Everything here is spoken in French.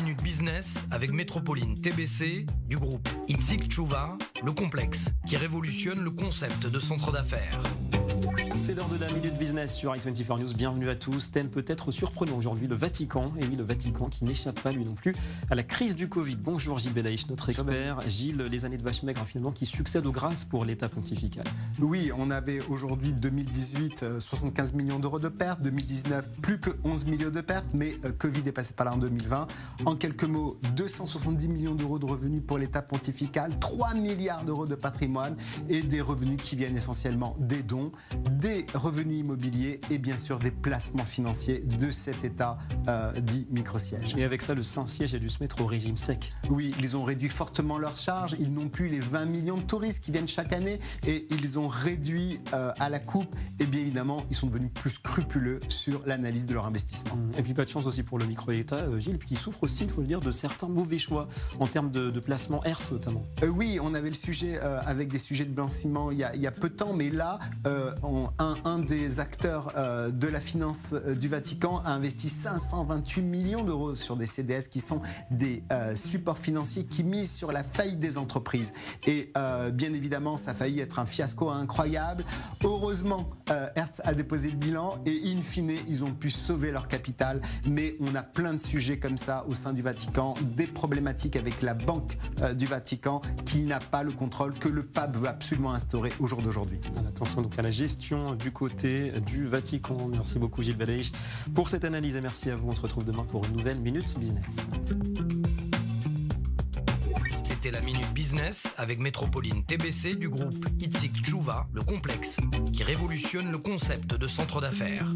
Minute Business avec Métropoline TBC du groupe Itzik Tchouva, le complexe qui révolutionne le concept de centre d'affaires. C'est l'heure de la Minute Business sur i24 News. Bienvenue à tous. Thème peut-être surprenant aujourd'hui, le Vatican. Et oui, le Vatican qui n'échappe pas lui non plus à la crise du Covid. Bonjour Gilles Belaïch, notre expert. Gilles, les années de vache maigre finalement qui succèdent aux grâces pour l'État pontifical. Oui, on avait aujourd'hui 2018 75 millions d'euros de pertes, 2019 plus que 11 millions de pertes, mais Covid est passé par là en 2020. En quelques mots, 270 millions d'euros de revenus pour l'État pontifical, 3 milliards d'euros de patrimoine et des revenus qui viennent essentiellement des dons, des revenus immobiliers et bien sûr des placements financiers de cet État dit micro-siège. Et avec ça, le Saint-Siège a dû se mettre au régime sec. Oui, ils ont réduit fortement leurs charges, ils n'ont plus les 20 millions de touristes qui viennent chaque année et ils ont réduit à la coupe et bien évidemment, ils sont devenus plus scrupuleux sur l'analyse de leur investissement. Et puis pas de chance aussi pour le micro-État, Gilles, qui souffre aussi, il faut le dire, de certains mauvais choix en termes de placement HERS notamment. Oui, on avait le sujet avec des sujets de blanchiment il y a peu de temps, mais là, un des acteurs de la finance du Vatican a investi 528 millions d'euros sur des CDS qui sont des supports financiers qui misent sur la faillite des entreprises. Et bien évidemment, ça a failli être un fiasco incroyable. Heureusement, Hertz a déposé le bilan et in fine, ils ont pu sauver leur capital. Mais on a plein de sujets comme ça au sein du Vatican, des problématiques avec la Banque du Vatican qui n'a pas le contrôle que le pape veut absolument instaurer au jour d'aujourd'hui. Attention donc à la gestion du côté du Vatican. Merci beaucoup Gilles Belaïch pour cette analyse et merci à vous. On se retrouve demain pour une nouvelle Minute Business. C'était la Minute Business avec Métropoline TBC du groupe Itzik Tchouva, le complexe qui révolutionne le concept de centre d'affaires.